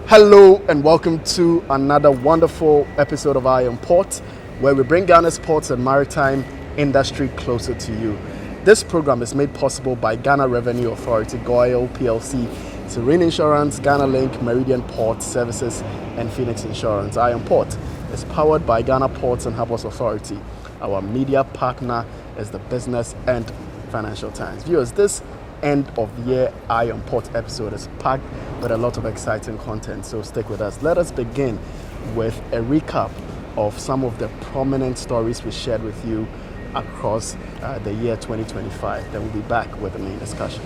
Hello and welcome to another wonderful episode of I Am Port, where we bring Ghana's ports and maritime industry closer to you. This program is made possible by Ghana Revenue Authority, GOIL PLC, Serene Insurance, Ghana Link, Meridian Port Services, and Phoenix Insurance. I Am Port is powered by Ghana Ports and Harbours Authority. Our media partner is the Business and Financial Times. Viewers, this end of the year I Am Port episode is packed with a lot of exciting content, so stick with us. Let us begin with a recap of some of the prominent stories we shared with you across the year 2025. Then we'll be back with the main discussion.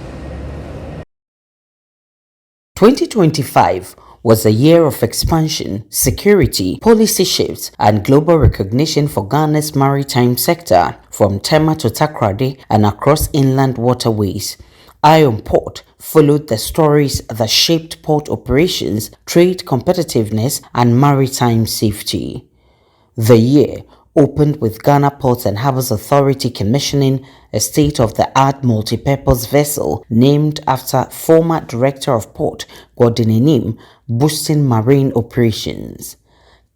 2025 was a year of expansion, security, policy shifts, and global recognition for Ghana's maritime sector, from Tema to Takoradi and across inland waterways. I Am Port followed the stories that shaped port operations, trade competitiveness, and maritime safety. The year opened with Ghana Ports and Harbours Authority commissioning a state-of-the-art multi-purpose vessel named after former Director of Port Gordon Enim, boosting marine operations.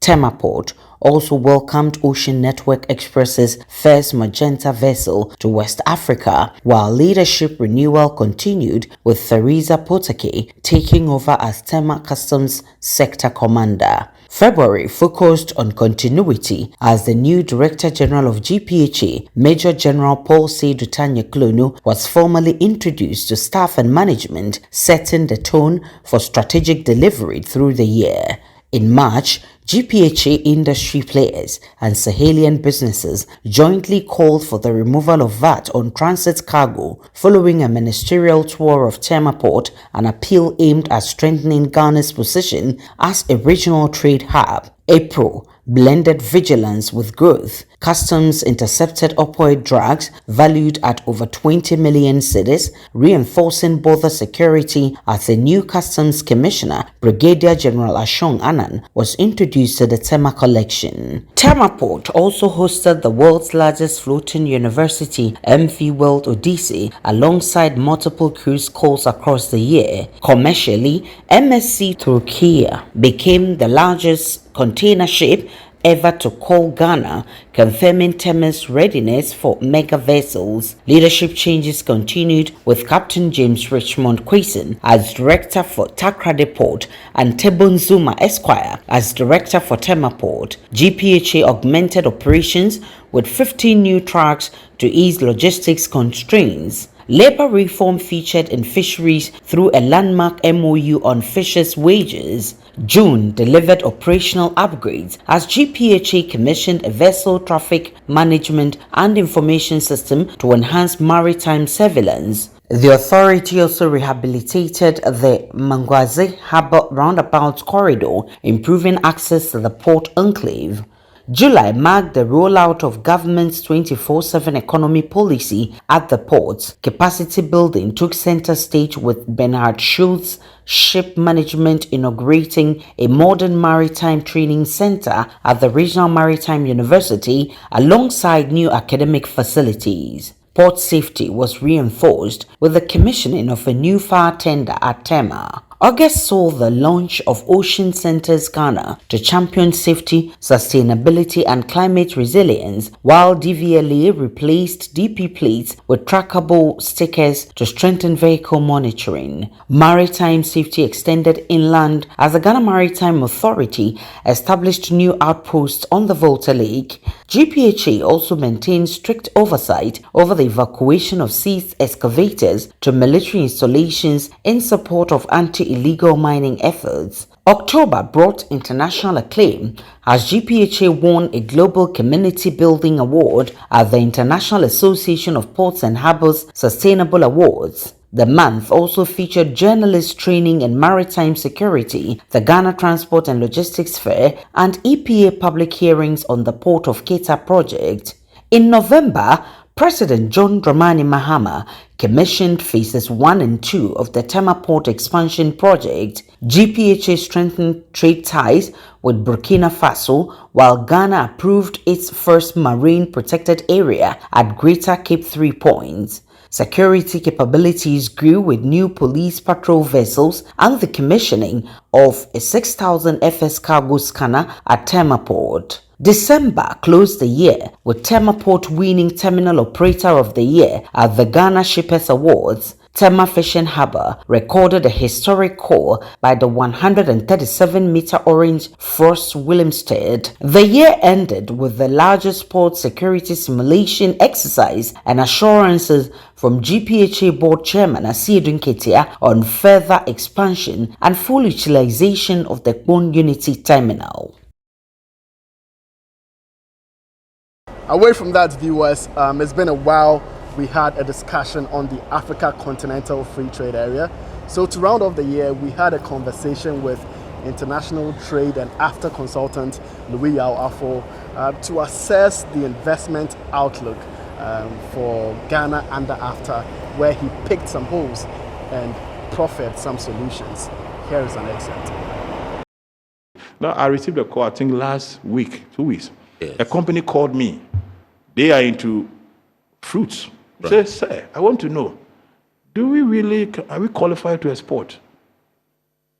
Tema Port also welcomed Ocean Network Express's first Magenta vessel to West Africa, while leadership renewal continued with Theresa Potake taking over as Tema Customs Sector Commander. February focused on continuity as the new Director General of GPHA, Major General Paul Seydou Tanya-Klono, was formally introduced to staff and management, setting the tone for strategic delivery through the year. In March, GPHA industry players and Sahelian businesses jointly called for the removal of VAT on transit cargo following a ministerial tour of Tema Port, an appeal aimed at strengthening Ghana's position as a regional trade hub. April blended vigilance with growth. Customs intercepted opioid drugs valued at over 20 million cedis, reinforcing border security as the new Customs Commissioner, Brigadier General Ashong Anan, was introduced to the Tema collection. Tema Port also hosted the world's largest floating university, MV World Odyssey, alongside multiple cruise calls across the year. Commercially, MSC Turkey became the largest container ship ever to call Ghana, confirming Tema's readiness for mega vessels. Leadership changes continued with Captain James Richmond Quayson as Director for Takoradi Port and Tebon Zuma Esquire as Director for Tema Port. GPHA augmented operations with 15 new tracks to ease logistics constraints. Labor reform featured in fisheries through a landmark MOU on fishers' wages. June delivered operational upgrades as GPHA commissioned a vessel traffic management and information system to enhance maritime surveillance. The authority also rehabilitated the Mangwazi Harbour roundabout corridor, improving access to the port enclave. July marked the rollout of government's 24/7 economy policy at the ports. Capacity building took center stage with Bernhard Schultz Ship Management inaugurating a modern maritime training center at the Regional Maritime University alongside new academic facilities. Port safety was reinforced with the commissioning of a new fire tender at Tema. August saw the launch of Ocean Centers Ghana to champion safety, sustainability, and climate resilience, while DVLA replaced DP plates with trackable stickers to strengthen vehicle monitoring. Maritime safety extended inland as the Ghana Maritime Authority established new outposts on the Volta Lake. GPHA also maintained strict oversight over the evacuation of seized excavators to military installations in support of anti-illegal mining efforts. October brought international acclaim as GPHA won a Global Community Building Award at the International Association of Ports and Harbours Sustainable Awards. The month also featured journalist training in maritime security, the Ghana Transport and Logistics Fair, and EPA public hearings on the Port of Keita project. In November, President John Dramani Mahama commissioned phases 1 and 2 of the Tema Port expansion project. GPHA strengthened trade ties with Burkina Faso, while Ghana approved its first marine protected area at Greater Cape 3 Points. Security capabilities grew with new police patrol vessels and the commissioning of a 6,000 FS cargo scanner at Tema Port. December closed the year with Tema Port winning Terminal Operator of the Year at the Ghana Shippers Awards. Tema Fishing Harbour recorded a historic call by the 137-meter Orange Frost Willemstad. The year ended with the largest port security simulation exercise and assurances from GPHA Board Chairman Asiedun Ketia on further expansion and full utilization of the Kpon Unity Terminal. Away from that, viewers, it's been a while. We had a discussion on the Africa Continental Free Trade Area. So to round off the year, we had a conversation with international trade and AfCFTA consultant Louis Yao Afo to assess the investment outlook for Ghana under AfCFTA, where he picked some holes and proffered some solutions. Here is an excerpt. Now, I received a call, I think last week, 2 weeks. Yes. A company called me. They are into fruits. Right. Say, sir, I want to know, are we qualified to export?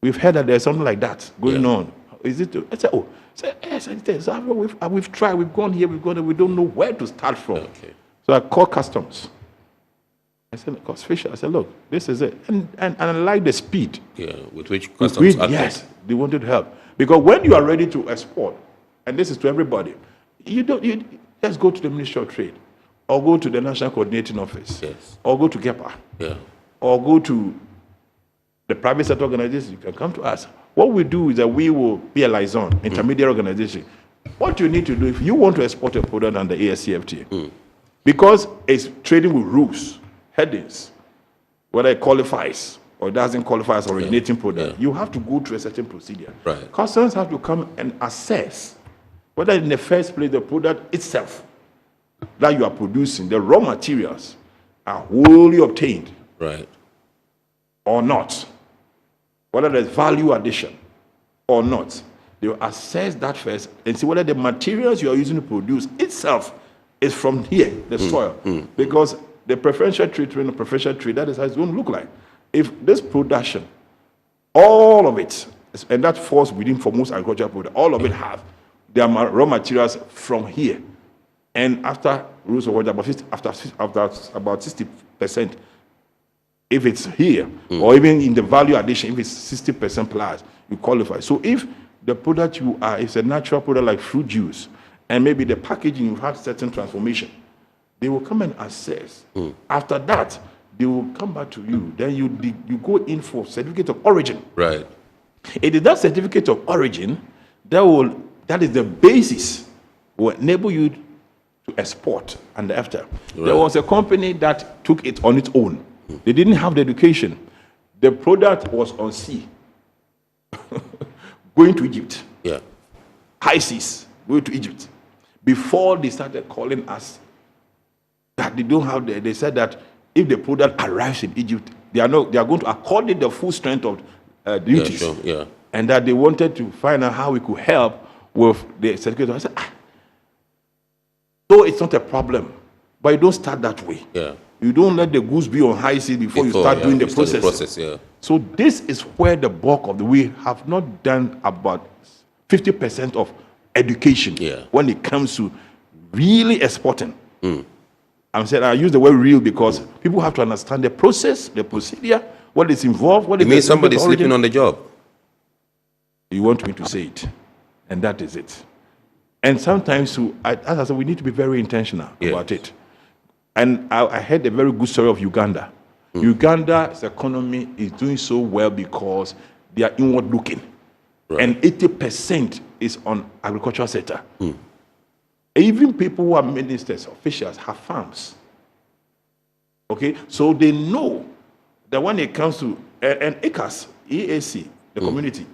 We've heard that there's something like that going on. Is it? I said, oh, yes, we've tried, we've gone here, we don't know where to start from. Okay. So I called customs. I said, Fisher, I said, look, this is it. And I like the speed. Yeah, with which customs acted. Yes, they wanted to help. Because when you are ready to export, and this is to everybody, let's go to the Ministry of Trade, or go to the National Coordinating Office, Yes. or go to GEPA, Yeah. or go to the private sector organization. You can come to us. What we do is that we will be a liaison, intermediate organization. What you need to do if you want to export a product under AfCFTA, because it's trading with rules, headings, whether it qualifies or doesn't qualify as originating product, you have to go through a certain procedure. Right. Customs have to come and assess whether in the first place the product itself that you are producing, the raw materials, are wholly obtained Right. or not, whether there's value addition or not. They will assess that first and see whether the materials you are using to produce itself is from here, the soil. Because the preferential treatment, that is how it's going to look like. If this production, all of it, and that falls within for most agricultural products, all of it have their raw materials from here. And after rules of order, after about 60%, if it's here, or even in the value addition, if it's 60% plus, you qualify. So if the product you are is a natural product like fruit juice, and maybe the packaging you've had certain transformation, they will come and assess. After that, they will come back to you. Then you go in for certificate of origin. Right. It is that certificate of origin that is the basis will enable you to export and after. Right. There was a company that took it on its own. They didn't have the education. The product was on sea, going to Egypt. Yeah. High seas, going to Egypt. Before they started calling us that they don't have they said that if the product arrives in Egypt, they are going to accord it the full strength of duties. Yeah, sure. Yeah. And that they wanted to find out how we could help with the certificate. I said, so it's not a problem, but you don't start that way. Yeah. You don't let the goods be on high seas before you start doing the process. Yeah. So this is where the bulk of we have not done about 50% of education when it comes to really exporting. I'm saying I use the word real because people have to understand the process, the procedure, what is involved. What it means somebody sleeping on the job. You want me to say it, and that is it. And sometimes, as I said, we need to be very intentional about it. And I heard a very good story of Uganda. Uganda's economy is doing so well because they are inward looking. Right. And 80% is on agricultural sector. Even people who are ministers, officials, have farms. Okay? So they know that when it comes to, and ECAS, EAC, the community,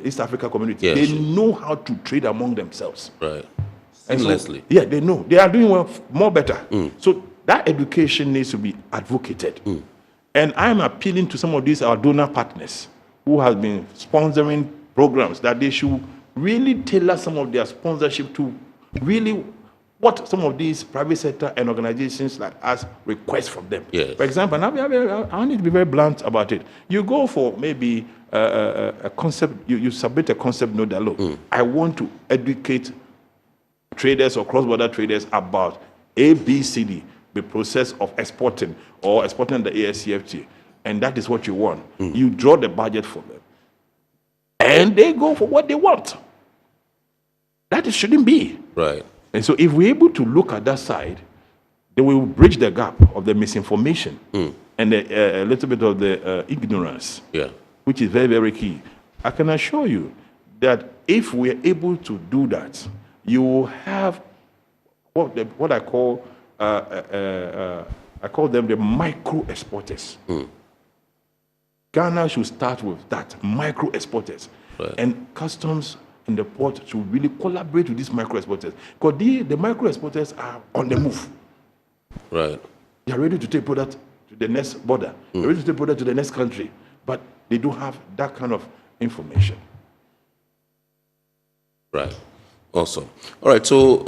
East Africa community, they know how to trade among themselves. Right. Seamlessly. So, they know. They are doing well, more better. So that education needs to be advocated. And I'm appealing to some of these, our donor partners, who have been sponsoring programs, that they should really tailor some of their sponsorship to really what some of these private sector and organizations like us request from them. Yes. For example, and I need to be very blunt about it. You go for maybe a concept, you submit a concept note that, look, I want to educate traders or cross-border traders about ABCD, the process of exporting or exporting the AfCFTA, and that is what you want. You draw the budget for them, and they go for what they want. That shouldn't be. Right. And so if we're able to look at that side, then we will bridge the gap of the misinformation and a little bit of the ignorance, which is very, very key. I can assure you that if we're able to do that, you will have what I call them the micro exporters. Ghana should start with that, micro exporters. Right. And customs and the port should really collaborate with these micro exporters. Because the micro exporters are on the move. Right. They are ready to take product to the next border. They're ready to take product to the next country. But they don't have that kind of information. Right. Awesome. All right. So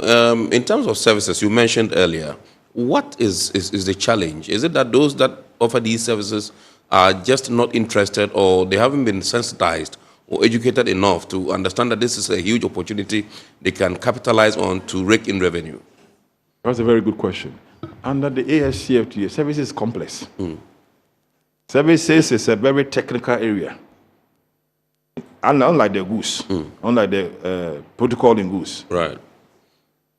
in terms of services, you mentioned earlier, what is the challenge? Is it that those that offer these services are just not interested, or they haven't been sensitized or educated enough to understand that this is a huge opportunity they can capitalize on to rake in revenue? That's a very good question. Under the AfCFTA, services is complex. Services is a very technical area. And unlike the goose, unlike the protocol in goose. Right.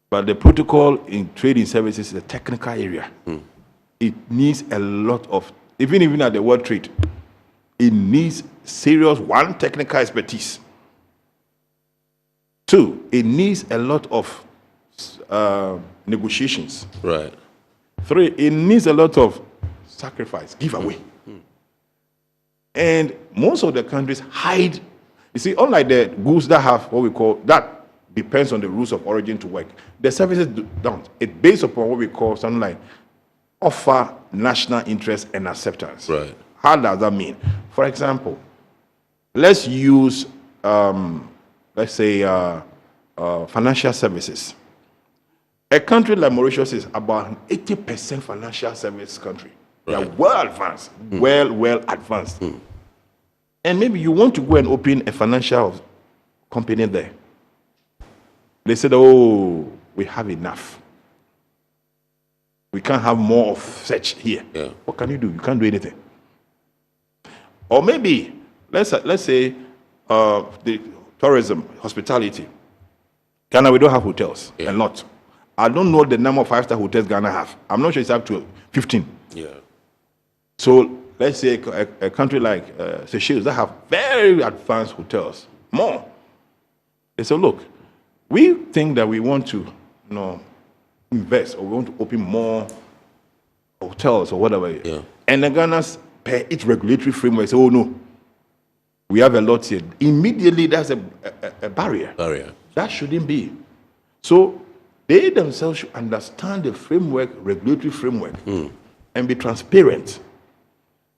But the protocol in trading services is a technical area. It needs a lot of, even at the world trade, it needs serious, one, technical expertise. Two, it needs a lot of negotiations. Right. Three, it needs a lot of sacrifice, giveaway. And most of the countries hide. You see, unlike the goods that have what we call, that depends on the rules of origin to work. The services don't. It's based upon what we call something like offer national interest and acceptance. Right. How does that mean? For example, let's use, let's say, financial services. A country like Mauritius is about an 80% financial service country. They are well advanced, well advanced. And maybe you want to go and open a financial company there. They said, oh, we have enough. We can't have more of such here. Yeah. What can you do? You can't do anything. Or maybe, let's say, the tourism, hospitality. Ghana, we don't have hotels, a lot. I don't know the number of five-star hotels Ghana have. I'm not sure it's up to 15. Yeah. So let's say a country like Seychelles that have very advanced hotels, more. They say, look, we think that we want to, invest, or we want to open more hotels or whatever. Yeah. And the Ghana's per its regulatory framework say, oh no, we have a lot here. Immediately that's a barrier. That shouldn't be. So they themselves should understand the framework, regulatory framework, and be transparent.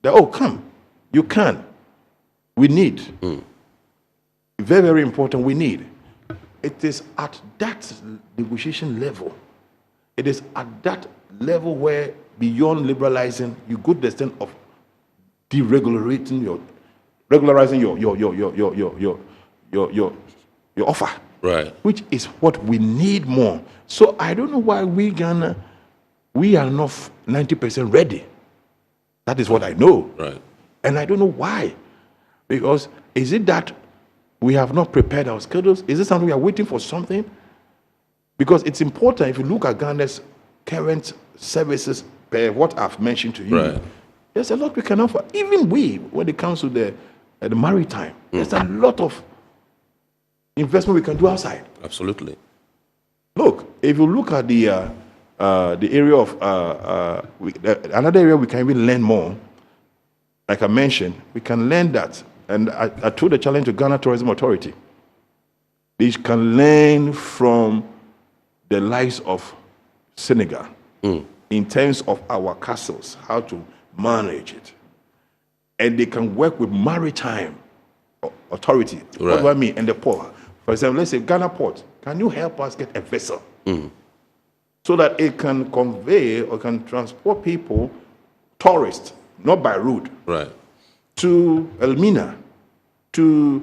That, oh, come, you can. We need. Very, very important, we need. It is at that negotiation level. It is at that level where, beyond liberalizing, you go to the extent of deregulating regularizing your offer. Right. Which is what we need more. So I don't know why we are not 90% ready. That is what I know. Right. And I don't know why. Because is it that we have not prepared our schedules? Is it something we are waiting for something? Because it's important, if you look at Ghana's current services, what I've mentioned to you, right, there's a lot we can offer. Even we, when it comes to the maritime, there's a lot of investment we can do outside. Absolutely. Look, if you look at the area of another area we can even learn more. Like I mentioned, we can learn that, and I told the challenge to Ghana Tourism Authority. They can learn from the likes of Senegal in terms of our castles, how to manage it, and they can work with Maritime Authority. Right. What do I mean? And the port. For example, let's say Ghana Port. Can you help us get a vessel? so that it can convey or can transport people, tourists, not by road, Right. to Elmina, to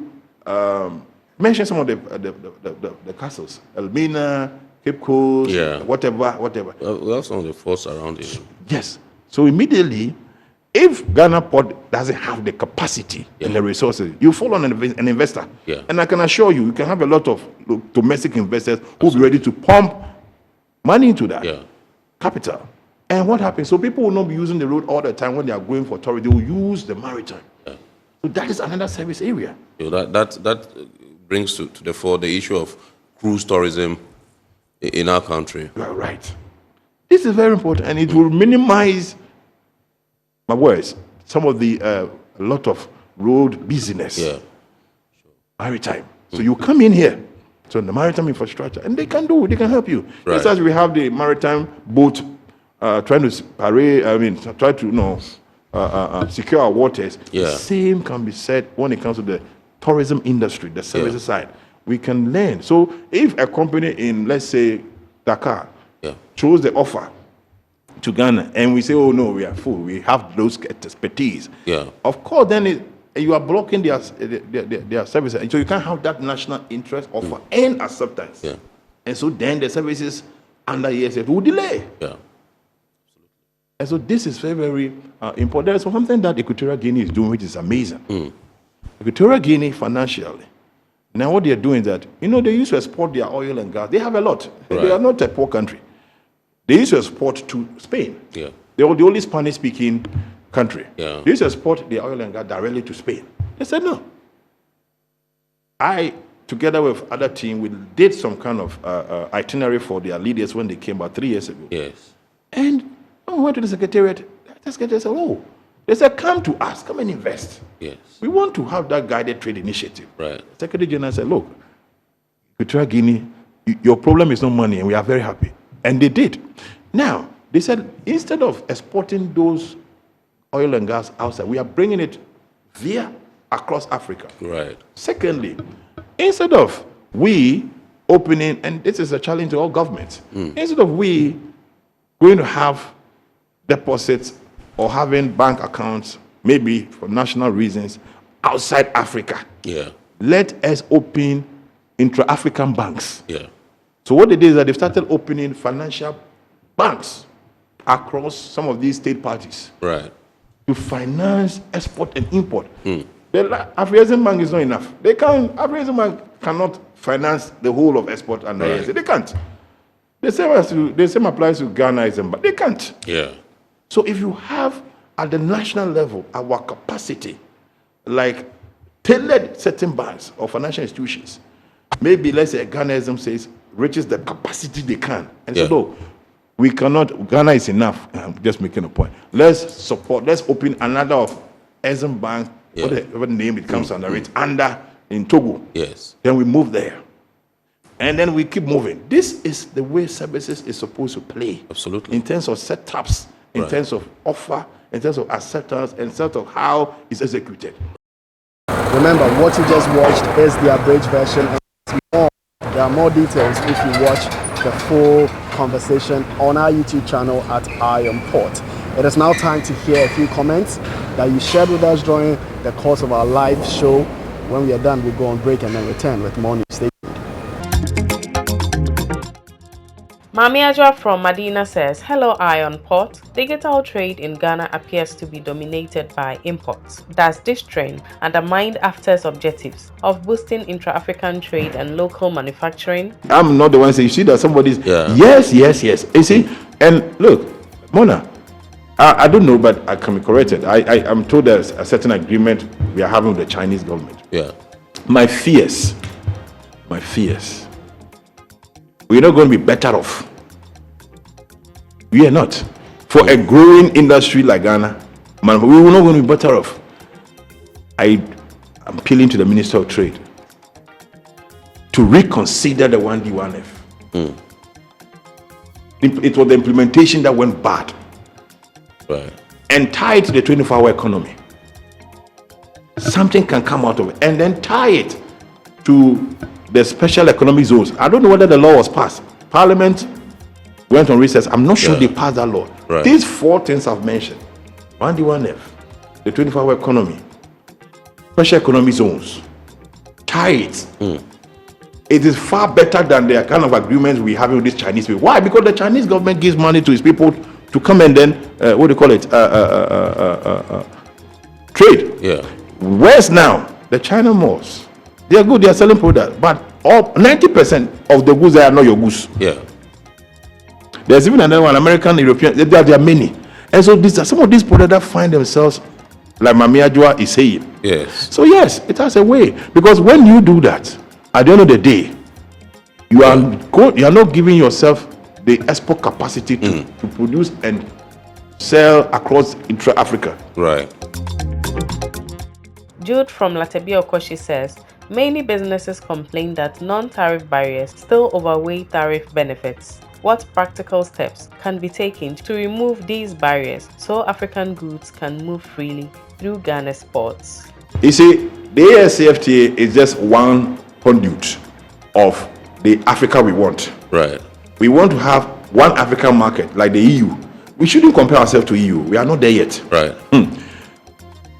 mention some of the castles, Elmina, Cape Coast, Yeah. whatever. We have some of the forts around it. Yes. So immediately, if Ghana Port doesn't have the capacity and the resources, you fall on an investor. Yeah. And I can assure you, you can have a lot of domestic investors who will be ready to pump money into that Yeah. capital. And what happens? So people will not be using the road all the time when they are going for tourist. They will use the maritime. Yeah. So that is another service area. So that brings to the fore the issue of cruise tourism in our country. You are right. This is very important, and it will minimize, my words, some of the a lot of road business. Yeah. Maritime. So you come in here, so the maritime infrastructure, and they can help you. Right. Just as we have the maritime boat trying to try to secure our waters. Yeah. The same can be said when it comes to the tourism industry, the services side. We can learn. So if a company in, let's say, Dakar, chose the offer to Ghana, and we say, oh no, we are full, we have those expertise. Yeah. Of course, then you are blocking their services. So you can't have that national interest offer and acceptance. Yeah. And so then the services under ESF will delay. Yeah. And so this is very, very important. There's something that Equatorial Guinea is doing which is amazing. Equatorial Guinea financially, now what they are doing is that, they used to export their oil and gas. They have a lot. Right. They are not a poor country. They used to export to Spain. Yeah. They were the only Spanish-speaking country. Yeah. They used to export their oil and gas directly to Spain. They said no. I, together with other team, we did some kind of itinerary for their leaders when they came about 3 years ago. Yes. And when we went to the secretariat, the secretariat said, oh, they said, come to us, come and invest. Yes. We want to have that guided trade initiative. Right. The Secretary General said, look, Equatorial Guinea, your problem is not money, and we are very happy. And they did. Now, they said, instead of exporting those oil and gas outside, we are bringing it via across Africa. Right. Secondly, instead of we opening, and this is a challenge to all governments, instead of we going to have deposits or having bank accounts, maybe for national reasons, outside Africa, Yeah. let us open intra-African banks. Yeah. So what they did is that they started opening financial banks across some of these state parties Right. to finance export and import. The Afrasian Bank is not enough. Afrasian Bank cannot finance the whole of export and Right. They can't. The same applies to Ghana, but they can't. Yeah. So if you have at the national level our capacity, like tailored certain banks or financial institutions, maybe let's say Ghanaism says reaches the capacity they can, and Yeah. so no, we cannot. Ghana is enough. I'm just making a point. Let's open another of Exim Bank, whatever name it comes under it, under in Togo. Yes. Then we move there. And then we keep moving. This is the way services is supposed to play. Absolutely. In terms of setups, in Right. terms of offer, in terms of acceptance, and sort of how it's executed. Remember, what you just watched is the abridged version. And there are more details if you watch the full conversation on our YouTube channel at Port. It is now time to hear a few comments that you shared with us during the course of our live show. When we are done, we'll go on break and then return with more news. Stay tuned. Mami Ajwa from Medina says, hello Iron Port. Digital trade in Ghana appears to be dominated by imports. Does this trend undermine AfCFTA's objectives of boosting intra-African trade and local manufacturing? I'm not the one saying, you see that somebody's, yes. You see, and look, Mona, I don't know, but I can be corrected. I'm told there's a certain agreement we are having with the Chinese government. Yeah. My fears, we're not going to be better off. We are not. For a growing industry like Ghana, man, we are not going to be better off. I'm appealing to the Minister of Trade to reconsider the 1D, 1F. It was the implementation that went bad. Right. And tie it to the 24-hour economy. Something can come out of it. And then tie it to the special economic zones. I don't know whether the law was passed. Parliament went on recess. I'm not sure they passed that law. Right. These 4 things I've mentioned, 1D1F, the 24-hour economy, special economic zones, tariffs. It is far better than the kind of agreements we have with these Chinese people. Why? Because the Chinese government gives money to its people to come and then, what do you call it, trade. Yeah. Where's now? The China malls. They are good, they are selling products, but 90% of the goods are not your goods. Yeah. There's even another one, American, European, there are many. And so some of these products that find themselves, like Mami Ajwa is saying. Yes. So yes, it has a way. Because when you do that, at the end of the day, you are not giving yourself the export capacity to produce and sell across intra-Africa. Right. Jude from Latebia Okoshi says, many businesses complain that non-tariff barriers still overweigh tariff benefits. What practical steps can be taken to remove these barriers so African goods can move freely through Ghana's ports? You see, the AfCFTA is just one conduit of the Africa we want. Right. We want to have one African market like the EU. We shouldn't compare ourselves to EU. We are not there yet. Right.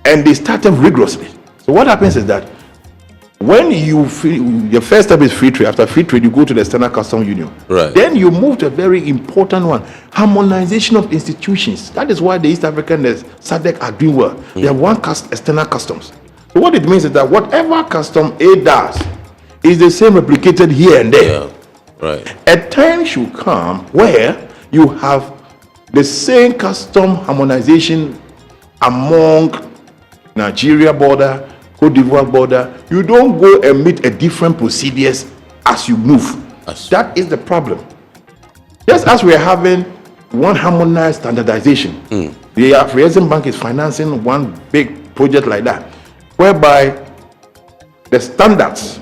And they started rigorously. So what happens is that when the first step is free trade. After free trade, you go to the External Customs Union. Right. Then you move to a very important one, harmonization of institutions. That is why the East African and the SADC are doing well. They have one external customs. So what it means is that whatever custom A does is the same replicated here and there. Yeah. Right. A time should come where you have the same custom harmonization among Nigeria border, Cote d'Ivoire border. You don't go and meet a different procedures as you move. That is the problem. Just as we are having one harmonized standardization, the African Bank is financing one big project like that, whereby the standards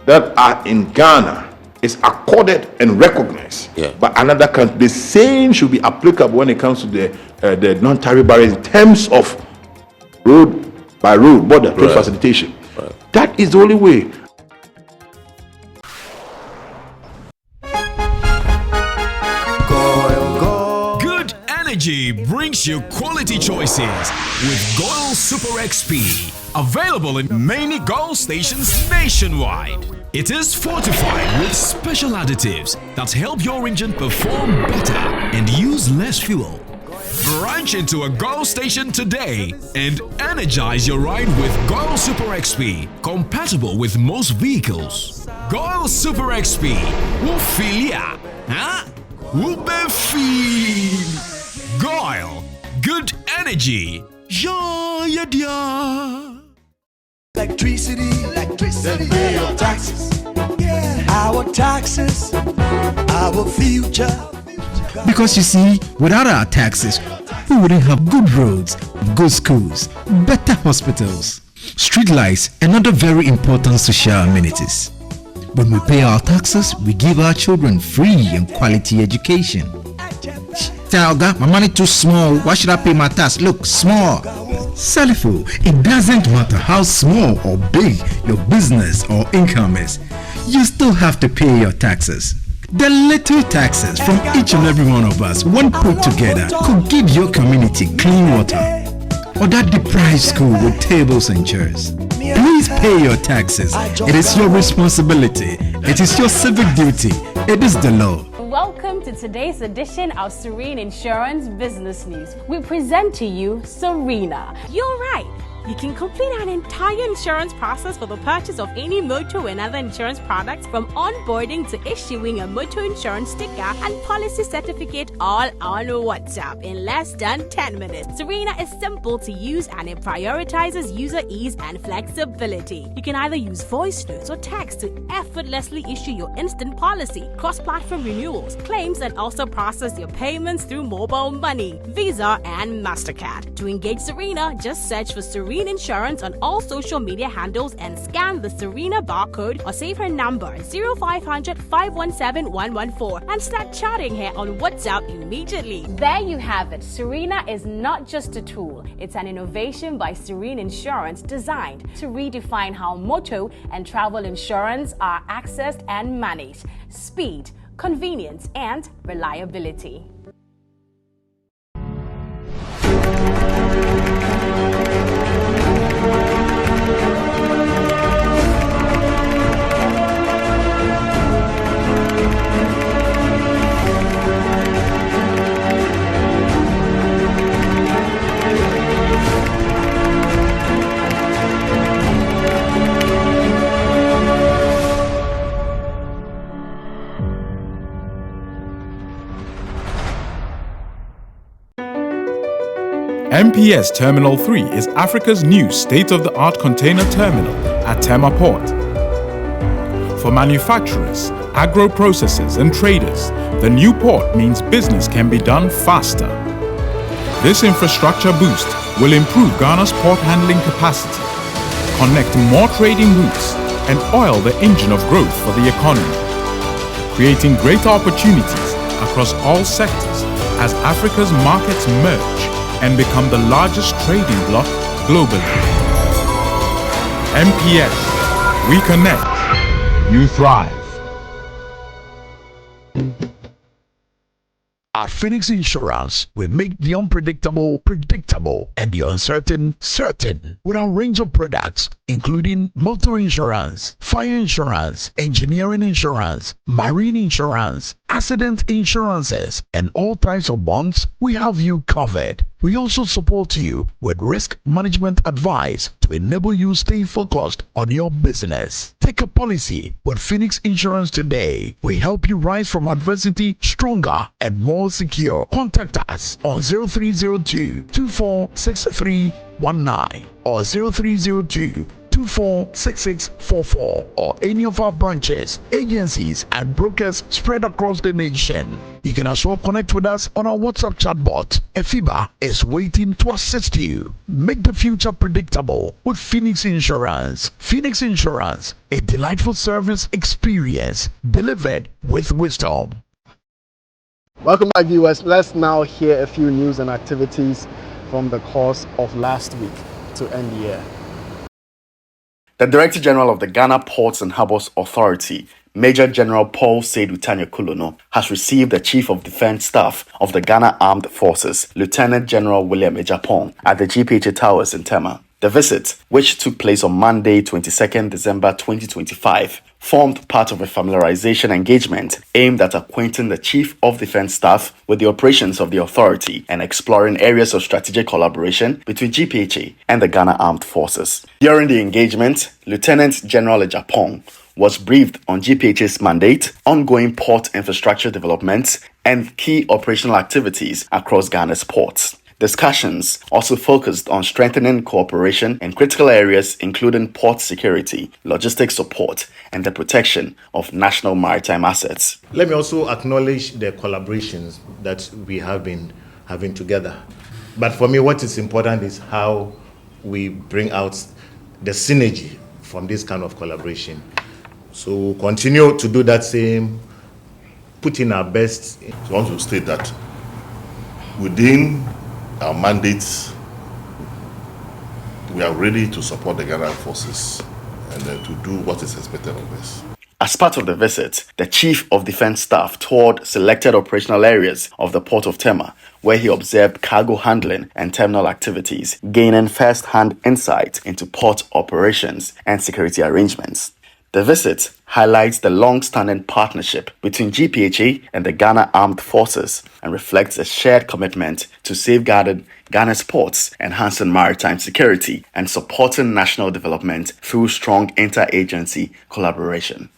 that are in Ghana is accorded and recognized by another country. The same should be applicable when it comes to the non-tariff barriers in terms of road by road border trade facilitation. That is the only way. Good energy brings you quality choices with Goil Super XP. Available in many Goil stations nationwide. It is fortified with special additives that help your engine perform better and use less fuel. Branch into a Goil station today and energize your ride with Goil Super XP, compatible with most vehicles. Goil Super XP, Wufilia, huh? Wubefeel. Goil, good energy. Yeah, yeah. Electricity, then pay your taxes. Yeah. Our taxes, our future. Because you see, without our taxes, we wouldn't have good roads, good schools, better hospitals, street lights, and other very important social amenities. When we pay our taxes, we give our children free and quality education. Talga, my money too small. Why should I pay my tax? Look, small. Salifo, it doesn't matter how small or big your business or income is. You still have to pay your taxes. The little taxes from each and every one of us, when put together, could give your community clean water or that deprived school with tables and chairs. Please pay your taxes. It is your responsibility. It is your civic duty. It is the law. Welcome to today's edition of Serene Insurance Business News. We present to you Serena. You're right. You can complete an entire insurance process for the purchase of any motor and other insurance products, from onboarding to issuing a motor insurance sticker and policy certificate, all on WhatsApp in less than 10 minutes. Serena is simple to use and it prioritizes user ease and flexibility. You can either use voice notes or text to effortlessly issue your instant policy, cross-platform renewals, claims, and also process your payments through mobile money, Visa, and MasterCard. To engage Serena, just search for Serena Insurance on all social media handles and scan the Serena barcode or save her number 0500 517 114 and start chatting her on WhatsApp immediately. There you have it. Serena is not just a tool, it's an innovation by Serene Insurance designed to redefine how motor and travel insurance are accessed and managed. Speed, convenience, and reliability. MPS Terminal 3 is Africa's new state-of-the-art container terminal at Tema Port. For manufacturers, agro-processors and traders, the new port means business can be done faster. This infrastructure boost will improve Ghana's port handling capacity, connect more trading routes, and oil the engine of growth for the economy, creating greater opportunities across all sectors as Africa's markets merge and become the largest trading bloc globally. MPS, we connect, you thrive. At Phoenix Insurance, we make the unpredictable predictable and the uncertain certain with our range of products, including motor insurance, fire insurance, engineering insurance, marine insurance, accident insurances, and all types of bonds. We have you covered. We also support you with risk management advice to enable you stay focused on your business. Take a policy with Phoenix Insurance today. We help you rise from adversity stronger and more secure. Contact us on 0302 246319 or 0302 246644 or any of our branches, agencies, and brokers spread across the nation. You can as well connect with us on our WhatsApp chatbot. FIBA is waiting to assist you. Make the future predictable with Phoenix Insurance. Phoenix Insurance, a delightful service experience delivered with wisdom. Welcome back, viewers. Let's now hear a few news and activities from the course of last week to end the year. The Director General of the Ghana Ports and Harbours Authority, Major General Paul Seydou Tanya-Kulono, has received the Chief of Defence Staff of the Ghana Armed Forces, Lieutenant General William Ejapong, at the GPHA Towers in Tema. The visit, which took place on Monday, 22nd December 2025, formed part of a familiarization engagement aimed at acquainting the Chief of Defence Staff with the operations of the authority and exploring areas of strategic collaboration between GPHA and the Ghana Armed Forces. During the engagement, Lieutenant General Ejapong was briefed on GPHA's mandate, ongoing port infrastructure developments, and key operational activities across Ghana's ports. Discussions also focused on strengthening cooperation in critical areas including port security, logistics support, and the protection of national maritime assets. Let me also acknowledge the collaborations that we have been having together. But for me, what is important is how we bring out the synergy from this kind of collaboration. So we'll continue to do that same, put in our best. So I want to state that within our mandates, we are ready to support the Ghana forces and to do what is expected of us. As part of the visit, the Chief of Defence Staff toured selected operational areas of the Port of Tema, where he observed cargo handling and terminal activities, gaining first-hand insight into port operations and security arrangements. The visit highlights the long-standing partnership between GPHA and the Ghana Armed Forces and reflects a shared commitment to safeguarding Ghana's ports, enhancing maritime security, and supporting national development through strong interagency collaboration.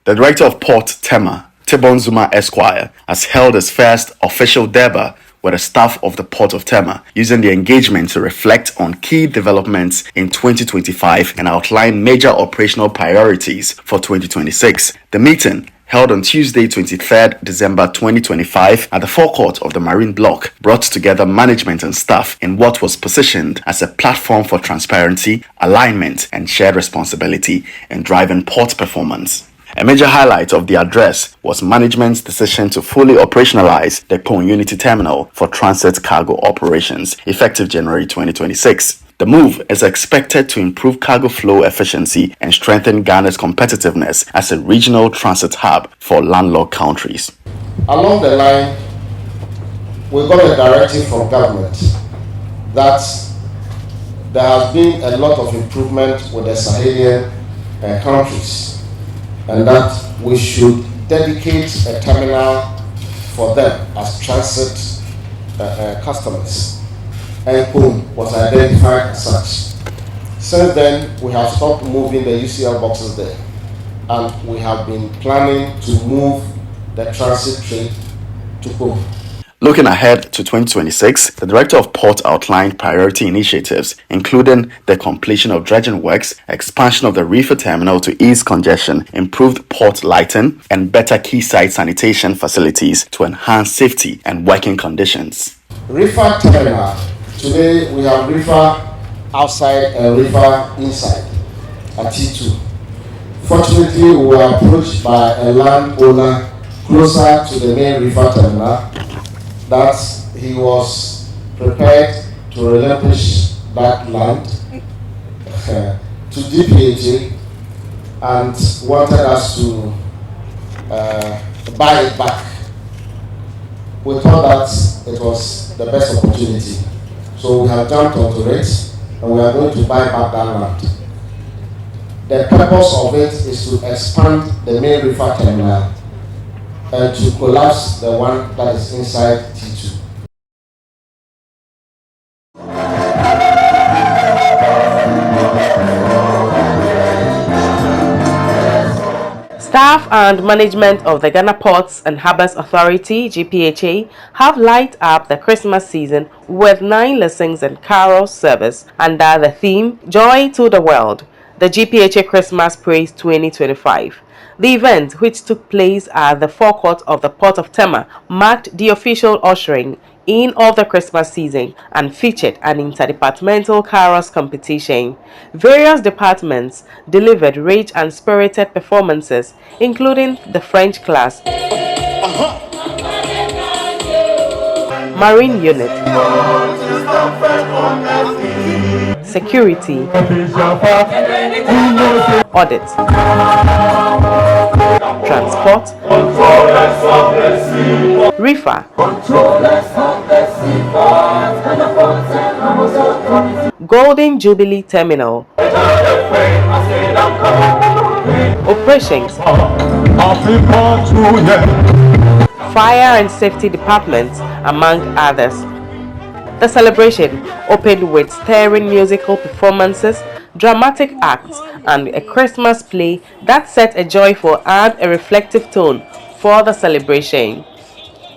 The Director of Port Tema, Tibon Zuma Esquire, has held his first official Durbar with the staff of the Port of Tema, using the engagement to reflect on key developments in 2025 and outline major operational priorities for 2026. The meeting, held on Tuesday, 23rd December 2025 at the forecourt of the Marine Block, brought together management and staff in what was positioned as a platform for transparency, alignment, and shared responsibility in driving port performance. A major highlight of the address was management's decision to fully operationalize the Pong Unity Terminal for transit cargo operations, effective January 2026. The move is expected to improve cargo flow efficiency and strengthen Ghana's competitiveness as a regional transit hub for landlocked countries. Along the line, we got a directive from government that there has been a lot of improvement with the Sahelian countries, and that we should dedicate a terminal for them as transit customers. And boom, was identified as such. Since then, we have stopped moving the UCL boxes there, and we have been planning to move the transit trade to boom. Looking ahead to 2026, the Director of Port outlined priority initiatives, including the completion of dredging works, expansion of the reefer terminal to ease congestion, improved port lighting, and better quayside sanitation facilities to enhance safety and working conditions. Reefer terminal. Today we have reefer outside and reefer inside at T2. Fortunately, we were approached by a landowner closer to the main reefer terminal that he was prepared to relinquish that land to GPHA and wanted us to buy it back. We thought that it was the best opportunity, so we have jumped onto it and we are going to buy back that land. The purpose of it is to expand the main reefer terminal and to collapse the one that is inside T2. Staff and management of the Ghana Ports and Harbours Authority-GPHA have lighted up the Christmas season with 9 lessons and carol service under the theme Joy to the World, the GPHA Christmas Praise 2025. The event, which took place at the forecourt of the Port of Tema, marked the official ushering in of the Christmas season and featured an interdepartmental carols competition. Various departments delivered rich and spirited performances, including the French class, Marine Unit, Security, Audit, Transport, Reefer, Golden Jubilee Terminal, Operations, Fire and Safety Department, among others. The celebration opened with stirring musical performances, dramatic acts, and a Christmas play that set a joyful and a reflective tone for the celebration.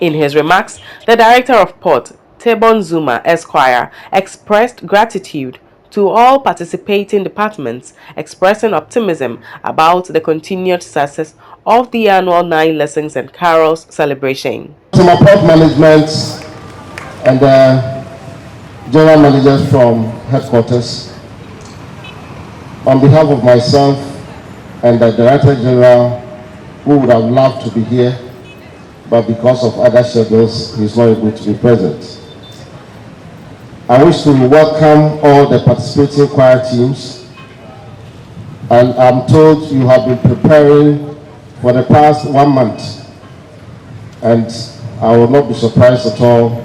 In his remarks, the Director of Port, Tebon Zuma Esquire, expressed gratitude to all participating departments, expressing optimism about the continued success of the annual 9 Lessons and Carols celebration. Tema Port Management and General Managers from headquarters, on behalf of myself and the Director General, who would have loved to be here, but because of other schedules, he is not able to be present. I wish to welcome all the participating choir teams, and I'm told you have been preparing for the past 1 month, and I will not be surprised at all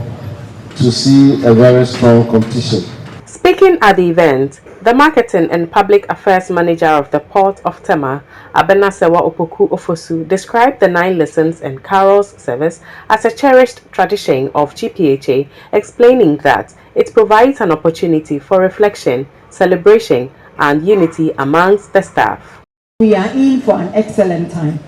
to see a very strong competition. Speaking at the event, the Marketing and Public Affairs Manager of the Port of Tema, Abenasewa Opoku Ofosu, described the 9 Lessons and Carols service as a cherished tradition of GPHA, explaining that it provides an opportunity for reflection, celebration, and unity amongst the staff. We are in for an excellent time,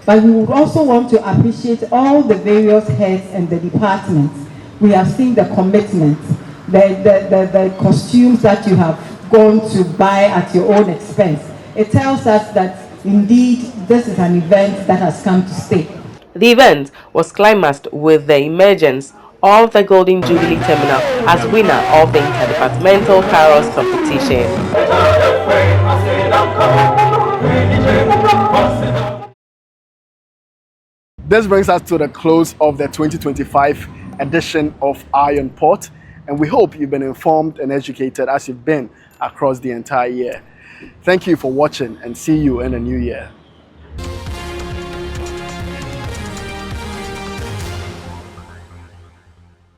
but we would also want to appreciate all the various heads and the departments. We have seen the commitment, the costumes that you have gone to buy at your own expense. It tells us that indeed this is an event that has come to stay. The event was climaxed with the emergence of the Golden Jubilee Terminal as winner of the Interdepartmental Carols competition. This brings us to the close of the 2025 edition of Iron Port. And we hope you've been informed and educated as you've been across the entire year. Thank you for watching and see you in the new year.